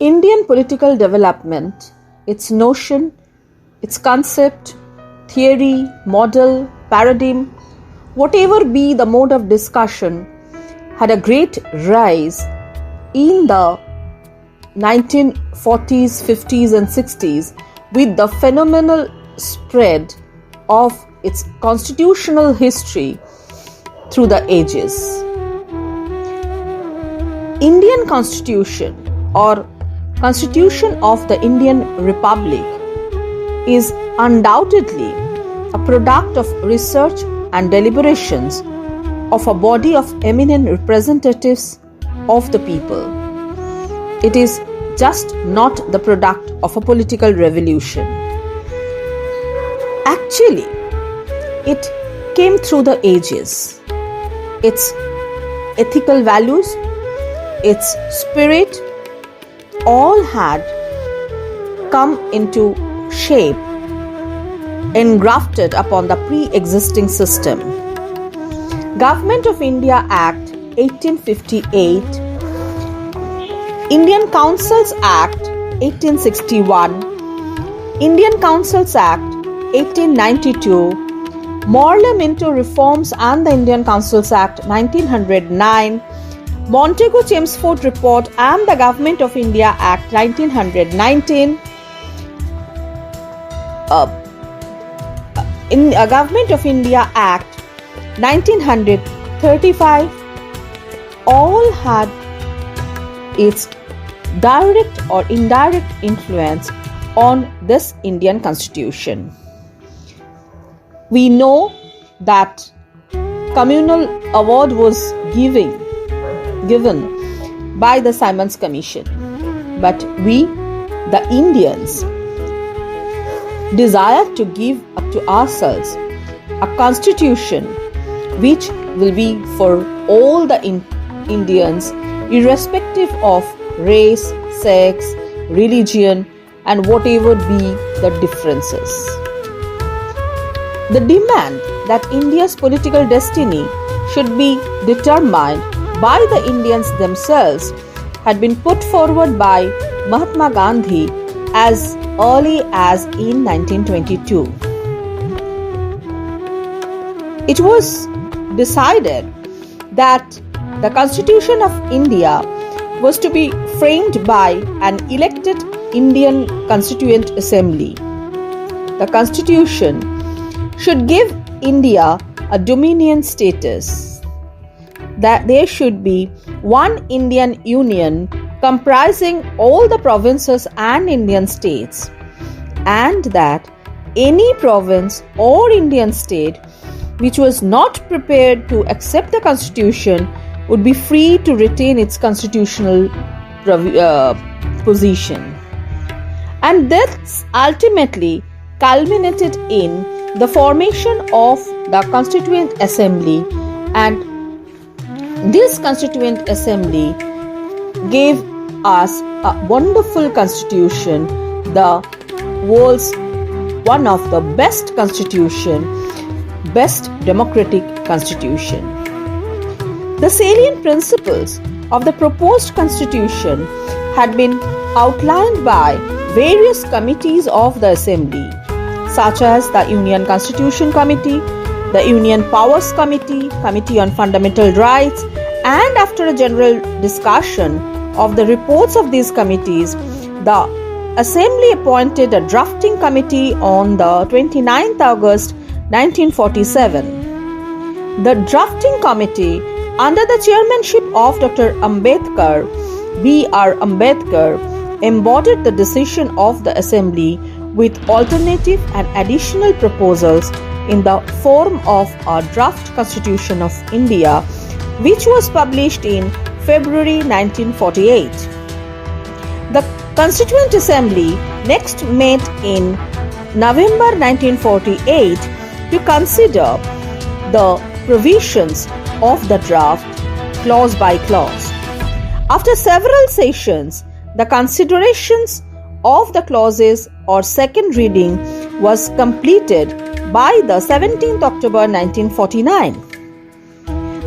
Indian political development, its notion, its concept, theory, model, paradigm, whatever be the mode of discussion, had a great rise in the 1940s, 50s and 60s with the phenomenal spread of its constitutional history through the ages. Indian Constitution or Constitution of the Indian Republic is undoubtedly a product of research and deliberations of a body of eminent representatives of the people. It is just not the product of a political revolution. Actually, it came through the ages. Its ethical values, its spirit, all had come into shape, engrafted upon the pre-existing system. Government of India Act 1858, Indian Councils Act 1861, Indian Councils Act 1892, Morley Minto Reforms and the Indian Councils Act 1909, Montagu-Chelmsford Report and the Government of India Act 1919, in Government of India Act 1935, all had its direct or indirect influence on this Indian Constitution. We know that communal award was given by the Simons Commission, but we, the Indians, desire to give up to ourselves a constitution which will be for all the Indians, irrespective of race, sex, religion, and whatever be the differences. The demand that India's political destiny should be determined by the Indians themselves had been put forward by Mahatma Gandhi as early as in 1922. It was decided that the Constitution of India was to be framed by an elected Indian Constituent Assembly. The Constitution should give India a dominion status, that there should be one Indian Union comprising all the provinces and Indian states, and that any province or Indian state which was not prepared to accept the Constitution would be free to retain its constitutional position. And this ultimately culminated in the formation of the Constituent Assembly, and this Constituent Assembly gave us a wonderful constitution, the world's one of the best constitution, best democratic constitution. The salient principles of the proposed constitution had been outlined by various committees of the Assembly, such as the Union Constitution Committee, the Union Powers Committee, Committee on Fundamental Rights, and after a general discussion of the reports of these committees, the Assembly appointed a drafting committee on the 29th August 1947. The drafting committee, under the chairmanship of Dr. Ambedkar, B.R. Ambedkar, embodied the decision of the Assembly with alternative and additional proposals in the form of a draft Constitution of India, which was published in February 1948. The Constituent Assembly next met in November 1948 to consider the provisions of the draft clause by clause. After several sessions, the considerations of the clauses or second reading was completed by the 17th October 1949.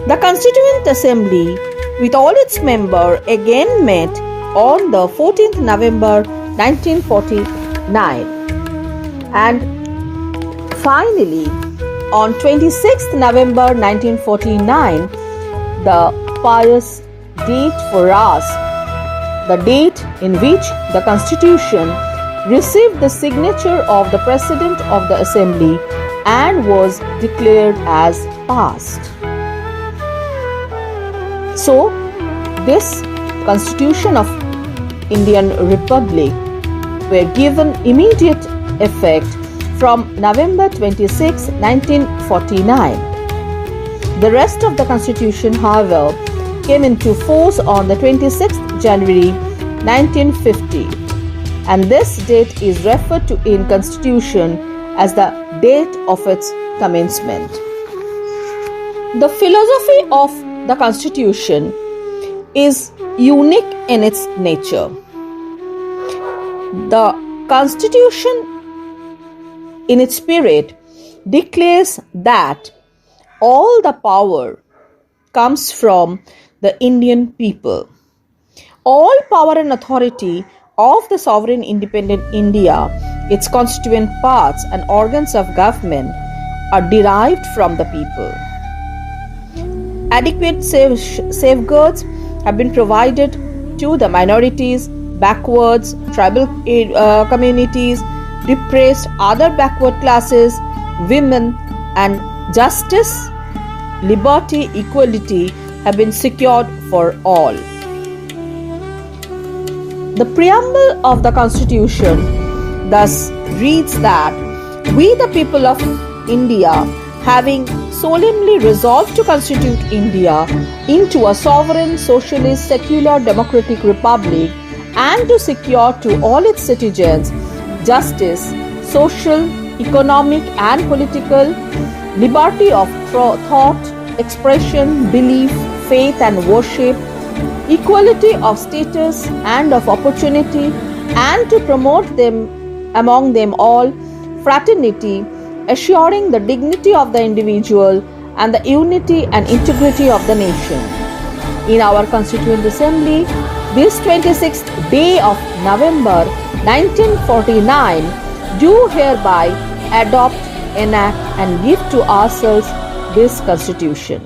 The Constituent Assembly, with all its members, again met on the 14th November 1949. And finally, on 26th November 1949, the pious date for us, the date in which the Constitution received the signature of the President of the Assembly and was declared as passed. So, this Constitution of Indian Republic were given immediate effect from November 26, 1949. The rest of the Constitution, however, came into force on the 26th January 1950, and this date is referred to in Constitution as the date of its commencement. The philosophy of the Constitution is unique in its nature. The Constitution, in its spirit, declares that all the power comes from the Indian people. All power and authority of the sovereign independent India, its constituent parts and organs of government are derived from the people. Adequate safeguards have been provided to the minorities, backwards, tribal communities, depressed, other backward classes, women, and justice, liberty, equality have been secured for all. The preamble of the Constitution thus reads that we, the people of India, having solemnly resolved to constitute India into a sovereign, socialist, secular, democratic republic and to secure to all its citizens justice, social, economic and political, liberty of thought, expression, belief, faith and worship, equality of status and of opportunity, and to promote them among them all fraternity, assuring the dignity of the individual and the unity and integrity of the nation. In our Constituent Assembly, this 26th day of November 1949, do hereby adopt, enact and give to ourselves this Constitution.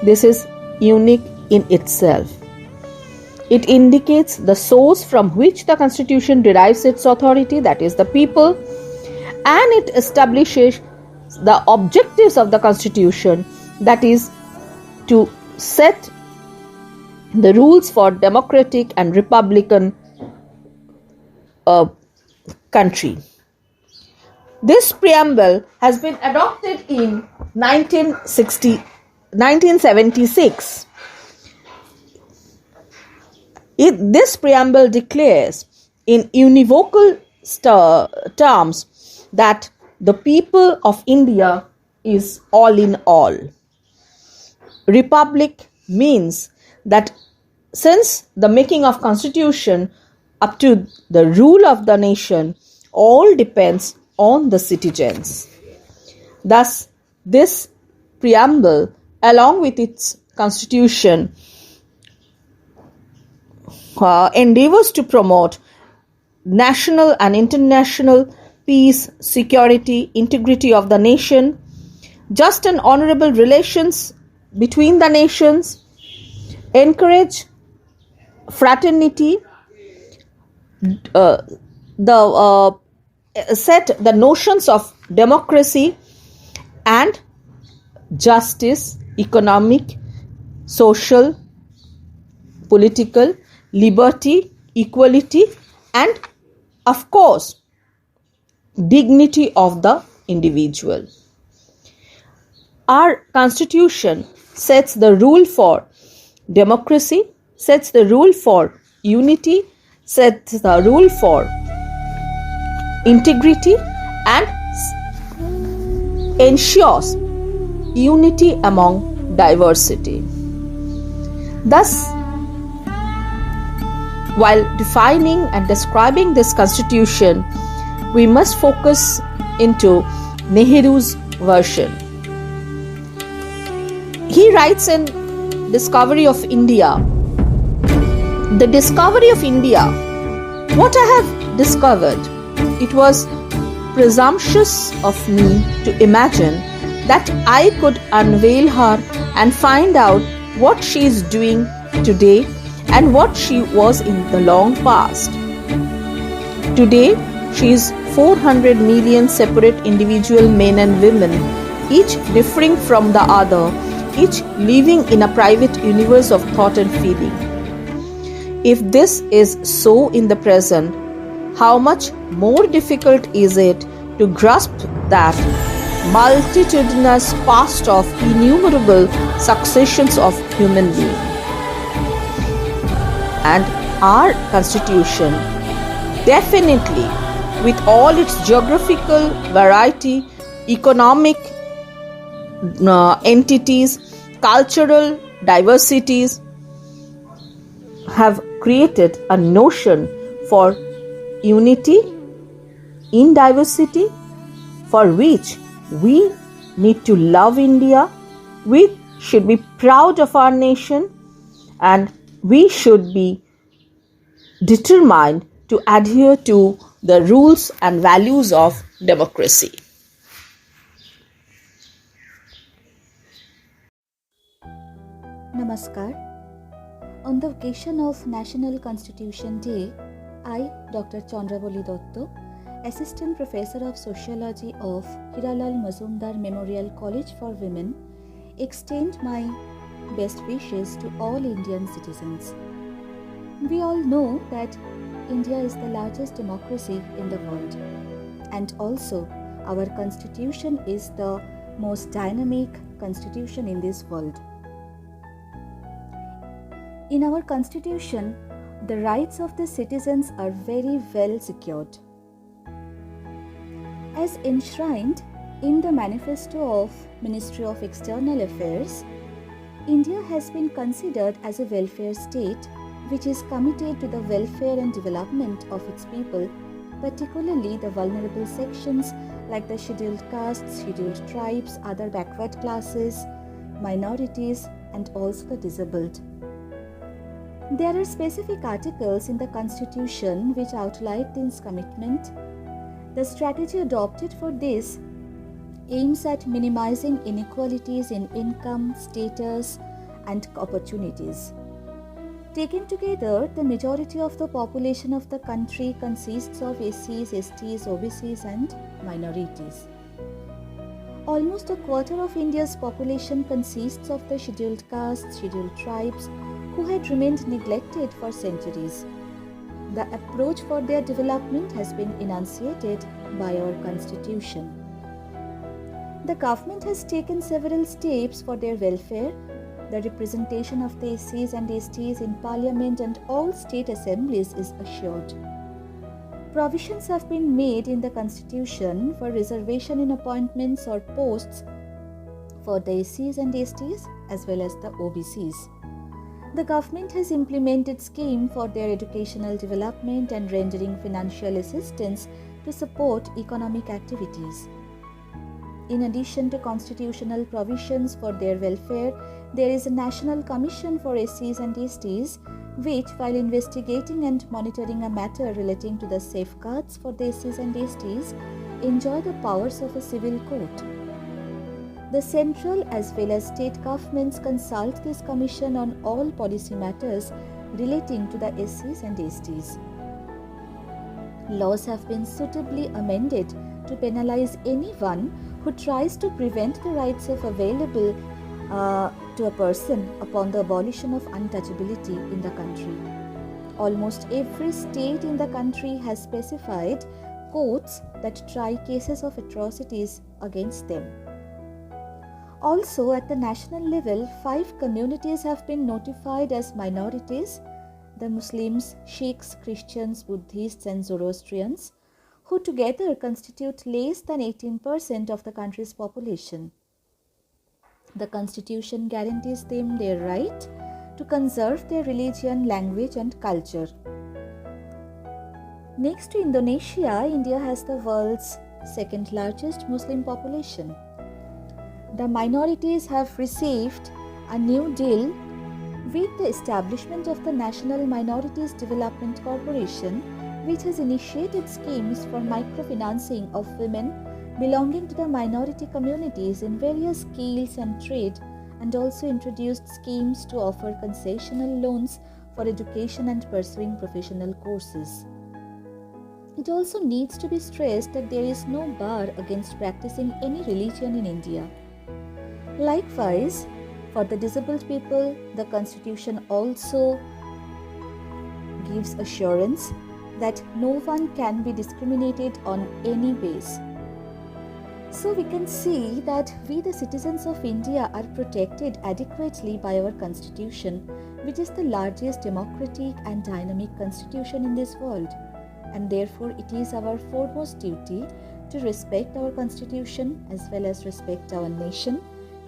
This is unique in itself. It indicates the source from which the Constitution derives its authority, that is the people, and it establishes the objectives of the Constitution, that is to set the rules for democratic and republican country. This preamble has been adopted in 1976. This preamble declares in unequivocal terms that the people of India is all in all. Republic means that since the making of Constitution up to the rule of the nation, all depends on the citizens. Thus, this preamble, along with its Constitution, endeavors to promote national and international peace, security, integrity of the nation, just and honorable relations between the nations, encourage fraternity, set the notions of democracy and justice, economic, social, political, liberty, equality, and of course, dignity of the individual. Our Constitution sets the rule for democracy, sets the rule for unity, sets the rule for integrity, and ensures unity among diversity. Thus, while defining and describing this Constitution, we must focus into Nehru's version. He writes in Discovery of India The discovery of India. What I have discovered, it was presumptuous of me to imagine that I could unveil her and find out what she is doing today and what she was in the long past. Today, she is 400 million separate individual men and women, each differing from the other, each living in a private universe of thought and feeling. If this is so in the present, how much more difficult is it to grasp that multitudinous past of innumerable successions of human beings? And our constitution, definitely, with all its geographical variety, economic entities, cultural diversities, have created a notion for unity in diversity, for which we need to love India, we should be proud of our nation, and we should be determined to adhere to the rules and values of democracy. Namaskar. On the occasion of National Constitution Day, I, Dr. Chandrabali Dotto, Assistant Professor of Sociology of Hiralal Mazumdar Memorial College for Women, extend my best wishes to all Indian citizens. We all know that India is the largest democracy in the world, and also our constitution is the most dynamic constitution in this world. In our constitution, the rights of the citizens are very well secured. As enshrined in the manifesto of Ministry of External Affairs, India has been considered as a welfare state which is committed to the welfare and development of its people, particularly the vulnerable sections like the scheduled castes, scheduled tribes, other backward classes, minorities, and also the disabled. There are specific articles in the Constitution which outline this commitment. The strategy adopted for this aims at minimizing inequalities in income, status, and opportunities. Taken together, the majority of the population of the country consists of SCs, STs, OBCs, and minorities. Almost a quarter of India's population consists of the scheduled castes, scheduled tribes, who had remained neglected for centuries. The approach for their development has been enunciated by our constitution. The government has taken several steps for their welfare. The representation of the SCs and STs in parliament and all state assemblies is assured. Provisions have been made in the constitution for reservation in appointments or posts for the SCs and STs as well as the OBCs. The government has implemented schemes for their educational development and rendering financial assistance to support economic activities. In addition to constitutional provisions for their welfare, there is a National Commission for SCs and STs which, while investigating and monitoring a matter relating to the safeguards for the SCs and STs, enjoy the powers of a civil court. The central as well as state governments consult this commission on all policy matters relating to the SCs and STs. Laws have been suitably amended to penalize anyone who tries to prevent the rights of available to a person upon the abolition of untouchability in the country. Almost every state in the country has specified courts that try cases of atrocities against them. Also, at the national level, 5 communities have been notified as minorities: the Muslims, Sikhs, Christians, Buddhists, and Zoroastrians, who together constitute less than 18% of the country's population. The Constitution guarantees them their right to conserve their religion, language, and culture. Next to Indonesia, India has the world's second largest Muslim population. The minorities have received a new deal With the establishment of the National Minorities Development Corporation, which has initiated schemes for microfinancing of women belonging to the minority communities in various skills and trade, and also introduced schemes to offer concessional loans for education and pursuing professional courses. It also needs to be stressed that there is no bar against practicing any religion in India. Likewise, for the disabled people, the Constitution also gives assurance that no one can be discriminated on any base. So we can see that we, the citizens of India, are protected adequately by our Constitution, which is the largest democratic and dynamic constitution in this world. And therefore, it is our foremost duty to respect our Constitution as well as respect our nation,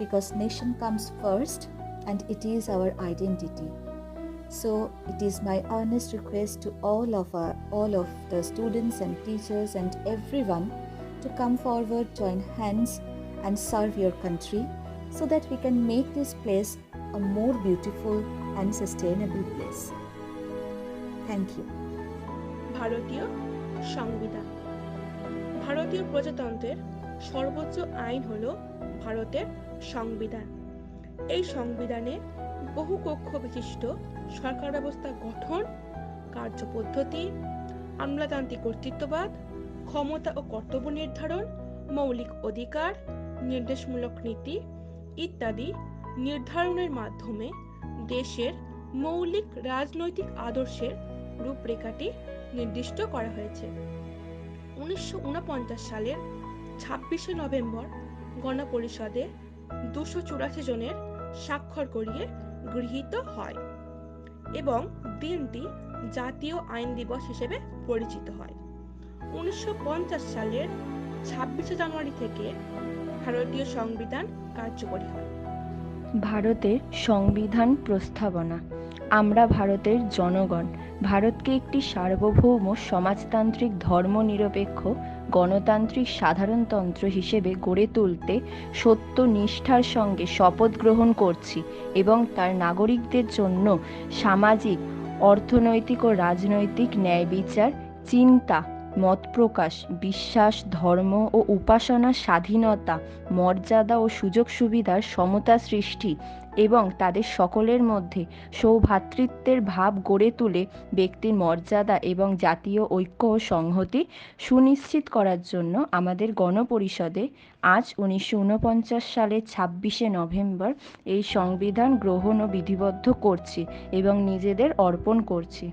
because nation comes first and it is our identity. So it is my earnest request to all of the students and teachers and everyone to come forward, join hands and serve your country so that we can make this place a more beautiful and sustainable place. Thank you. ভারতীয় সংবিধান। ভারতীয় প্রজাতন্ত্রের সর্বোচ্চ আইন হল ভারতের সংবিধান। এই সংবিধানে বহু কক্ষ বিশিষ্ট সরকার ব্যবস্থা গঠন, কার্যপদ্ধতি, আমলাতান্ত্রিক কর্তৃত্ববাদ, ক্ষমতা ও কর্তব্য নির্ধারণ, মৌলিক অধিকার, নির্দেশমূলক নীতি ইত্যাদি নির্ধারণের মাধ্যমে দেশের মৌলিক রাজনৈতিক আদর্শের রূপরেখাটি নির্দিষ্ট করা হয়েছে। 1949 সালের 26শে নভেম্বর গণপরিষদে 284 জনের স্বাক্ষর করিয়ে গৃহীত হয় এবং দিনটি জাতীয় আইন দিবস হিসেবে পরিচিত হয়। 1950 সালের 26শে জানুয়ারি থেকে ভারতীয় সংবিধান কার্যকরী হয়। ভারতের সংবিধান প্রস্তাবনা। আমরা ভারতের জনগণ ভারতকে একটি সার্বভৌম সমাজতান্ত্রিক ধর্মনিরপেক্ষ গণতান্ত্রিক সাধারণতন্ত্র হিসেবে গড়ে তুলতে সত্য নিষ্ঠার সঙ্গে শপথ গ্রহণ করছি এবং তার নাগরিকদের জন্য সামাজিক, অর্থনৈতিক ও রাজনৈতিক ন্যায় বিচার, চিন্তা, মত প্রকাশ, বিশ্বাস, ধর্ম ও উপাসনার স্বাধীনতা, মর্যাদা ও সুযোগ সুবিধার সমতা সৃষ্টি এবং তাদের সকলের মধ্যে সৌভ্রাতৃত্বের ভাব গড়ে তুলে ব্যক্তির মর্যাদা এবং জাতীয় ঐক্য ও সংহতি সুনিশ্চিত করার জন্য আমাদের গণপরিষদে আজ 1949 সালের 26শে নভেম্বর এই সংবিধান গ্রহণ ও বিধিবদ্ধ করছি এবং নিজেদের অর্পণ করছি।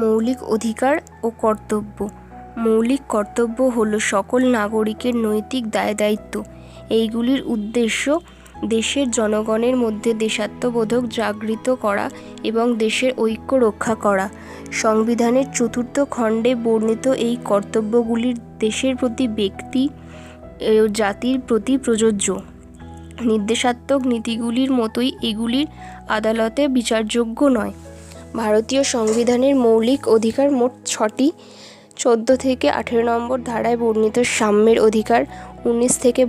মৌলিক অধিকার ও কর্তব্য। মৌলিক কর্তব্য হল সকল নাগরিকের নৈতিক দায়-দায়িত্ব। এইগুলির উদ্দেশ্য দেশের জনগণের মধ্যে দেশাত্মবোধক জাগৃত করা এবং দেশের ঐক্য রক্ষা করা। সংবিধানের ৪র্থ খণ্ডে বর্ণিত এই কর্তব্যগুলির দেশের প্রতি, ব্যক্তি ও জাতির প্রতি প্রযোজ্য। নির্দেশাত্মক নীতিগুলির মতোই এগুলির আদালতে বিচারযোগ্য নয়। ভারতীয় সংবিধানের মৌলিক অধিকার মোট ৬টি। ১৪ থেকে ১৮ নম্বর ধারায় বর্ণিত সাম্যের অধিকার, ১৯ থেকে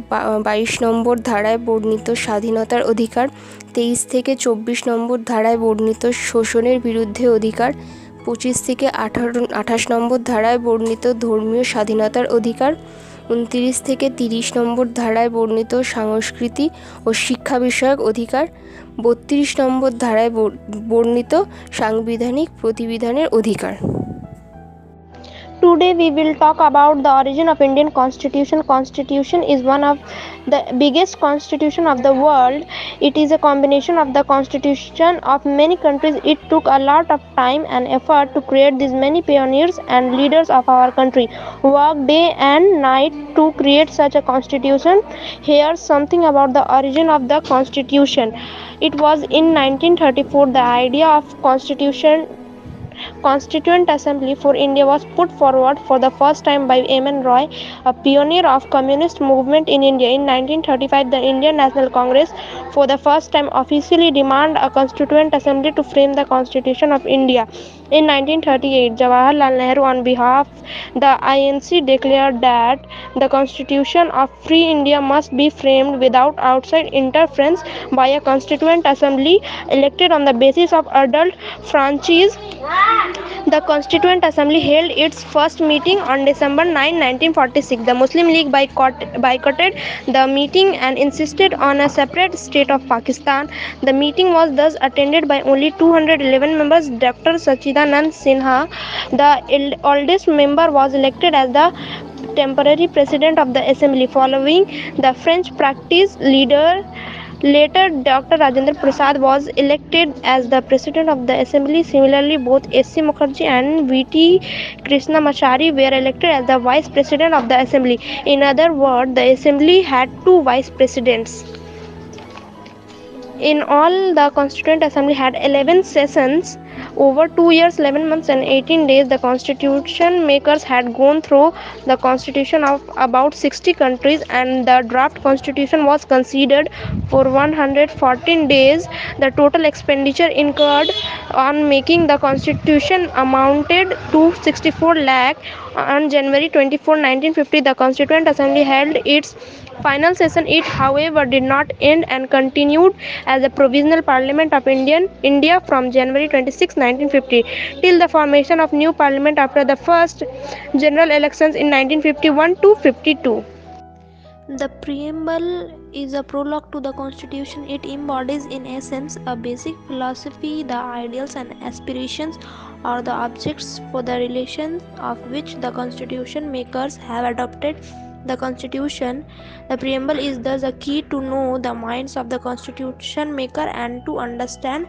২২ নম্বর ধারায় বর্ণিত স্বাধীনতার অধিকার, ২৩ থেকে ২৪ নম্বর ধারায় বর্ণিত শোষণের বিরুদ্ধে অধিকার, ২৫ থেকে ২৮ নম্বর ধারায় বর্ণিত ধর্মীয় স্বাধীনতার অধিকার, ২৯ থেকে ৩০ নম্বর ধারায় বর্ণিত সংস্কৃতি ও শিক্ষা বিষয়ক অধিকার, ৩২ নম্বর ধারায় বর্ণিত সাংবিধানিক প্রতিবিধানের অধিকার। Today we will talk about the origin of Indian Constitution. Constitution is one of the biggest constitution of the world. It is a combination of the constitution of many countries. It took a lot of time and effort to create these many pioneers and leaders of our country worked day and night to create such a constitution. Here's something about the origin of the constitution. It was in 1934 the idea of constitution Constituent Assembly for India was put forward for the first time by M.N. Roy, a pioneer of communist movement in India. In 1935, the Indian National Congress for the first time officially demanded a Constituent Assembly to frame the Constitution of India. In 1938, Jawaharlal Nehru, on behalf of the INC, declared that the Constitution of Free India must be framed without outside interference by a Constituent Assembly elected on the basis of adult franchise. The Constituent Assembly held its first meeting on December 9, 1946. The Muslim League boycotted the meeting and insisted on a separate state of Pakistan. The meeting was thus attended by only 211 members. Dr. Sachidanand Sinha, the oldest member, was elected as the temporary president of the assembly, following the French practice. Later, Dr. Rajendra Prasad was elected as the president of the assembly. Similarly, both S.C. Mukherjee and V.T. Krishnamachari were elected as the vice president of the assembly. In other words, the assembly had two vice presidents. In all, the Constituent Assembly had 11 sessions over 2 years, 11 months, and 18 days. The constitution makers had gone through the constitution of about 60 countries, and the draft constitution was considered for 114 days. The total expenditure incurred on making the constitution amounted to 64 lakh. On January 24, 1950, the Constituent Assembly held its final session. It, however, did not end and continued as the Provisional Parliament of India from January 26, 1950 till the formation of new parliament after the first general elections in 1951 to 52. The preamble is a prologue to the Constitution. It embodies, in essence, a basic philosophy, the ideals and aspirations, or the objects for the relations of which the Constitution makers have adopted the Constitution. The preamble is thus a key to know the minds of the Constitution maker and to understand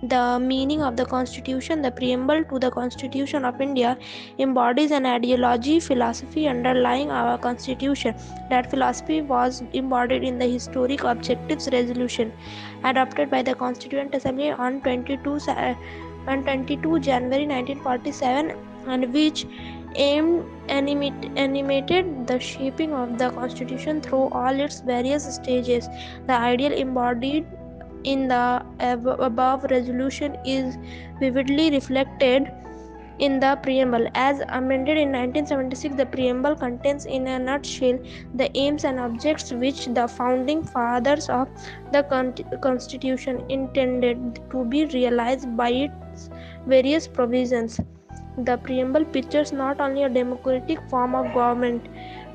the meaning of the Constitution. The preamble to the Constitution of India embodies an ideology, philosophy underlying our Constitution. That philosophy was embodied in the historic objectives resolution adopted by the Constituent Assembly on 22 January 1947, and which animated the shaping of the Constitution through all its various stages. The ideal embodied in the above resolution is vividly reflected in the preamble. As amended in 1976, the preamble contains in a nutshell the aims and objects which the founding fathers of the Constitution intended to be realized by its various provisions. The preamble pictures not only a democratic form of government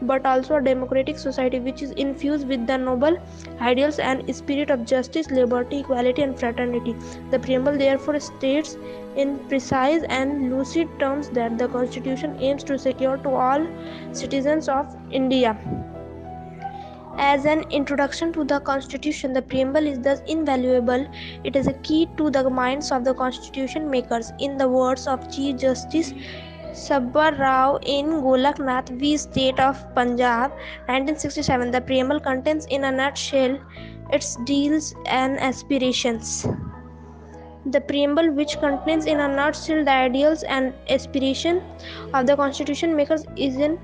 but also a democratic society which is infused with the noble ideals and spirit of justice, liberty, equality, and fraternity. The preamble therefore states in precise and lucid terms that the Constitution aims to secure to all citizens of India. As an introduction to the Constitution, the preamble is thus invaluable. It is a key to the minds of the Constitution makers. In the words of Chief Justice Sabbar Rao in Golaknath v. State of Punjab, 1967, the preamble contains in a nutshell its ideals and aspirations. The preamble, which contains in a nutshell the ideals and aspirations of the Constitution makers, is an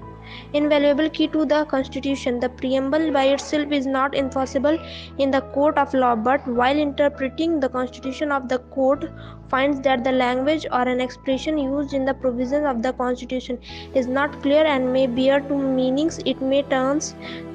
invaluable key to the Constitution. The preamble by itself is not enforceable in the court of law, but while interpreting the Constitution of the court finds that the language or an expression used in the provisions of the Constitution is not clear and may bear two meanings, it may turn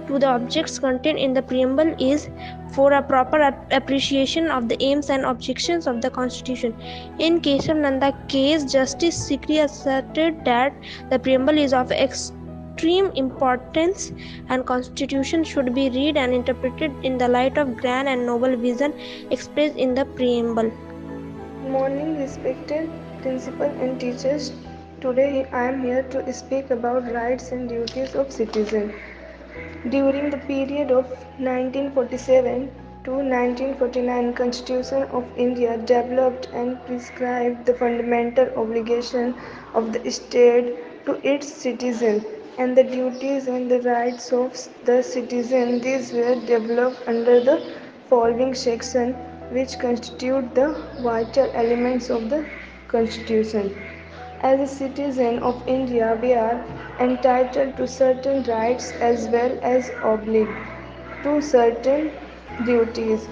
to the objects contained in the preamble is for a proper appreciation of the aims and objections of the Constitution. In Keshav Nanda case, Justice Sikri asserted that the preamble is of extreme importance and Constitution should be read and interpreted in the light of grand and noble vision expressed in the preamble. Good morning, respected principal and teachers. Today I am here to speak about rights and duties of citizens. During the period of 1947 to 1949, Constitution of India developed and prescribed the fundamental obligation of the state to its citizens and the duties and the rights of the citizen. These were developed under the following section, which constitute the vital elements of the Constitution. As a citizen of India, we are entitled to certain rights as well as obliged to certain duties.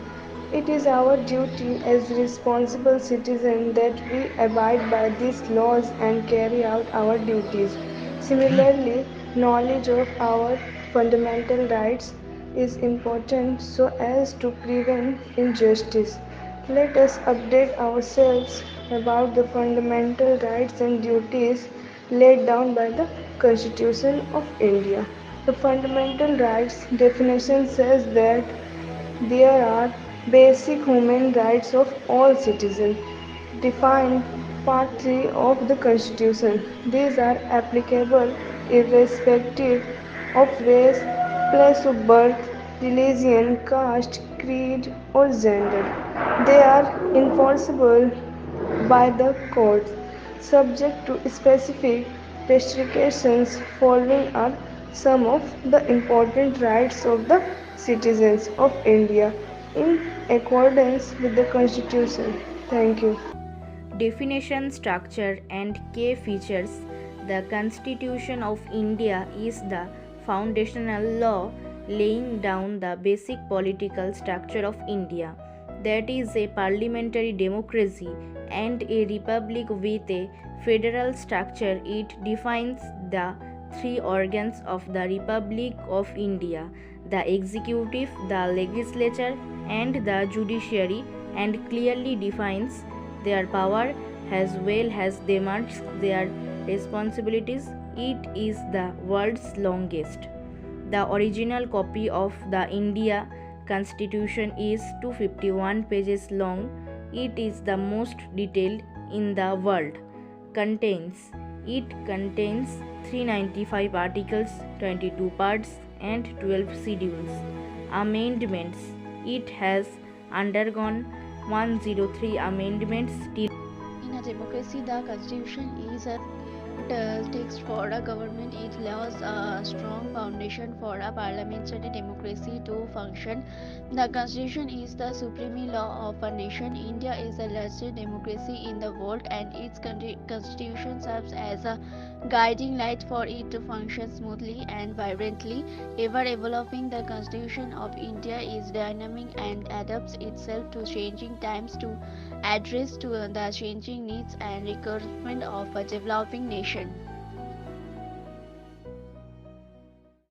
It is our duty as responsible citizens that we abide by these laws and carry out our duties. Similarly, knowledge of our fundamental rights is important so as to prevent injustice. Let us update ourselves about the fundamental rights and duties laid down by the Constitution of India. The fundamental rights definition says that there are basic human rights of all citizens defined part 3 of the Constitution. These are applicable irrespective of race, place of birth, religion, caste, creed, or gender. They are enforceable by the courts, subject to specific restrictions. Following are some of the important rights of the citizens of India in accordance with the Constitution. Thank you. Definition, structure, and key features. The Constitution of India is the foundational law laying down the basic political structure of India. That is a parliamentary democracy and a republic with a federal structure. It defines the three organs of the Republic of India: the executive, the legislature, and the judiciary, and clearly defines their power as well as demarks their responsibilities. It is the world's longest. The original copy of the India Constitution is 251 pages long. It is the most detailed in the world. It contains 395 articles, 22 parts, and 12 schedules. Amendments. It has undergone 103 amendments till. In a democracy, the constitution is a text for a government. It lays a strong foundation for a parliamentary democracy to function. The constitution is the supreme law of a nation. India is the largest democracy in the world, and its constitution serves as a guiding light for it to function smoothly and vibrantly. Ever evolving, the constitution of India is dynamic and adapts itself to changing times to address to the changing needs and requirements of a developing nation.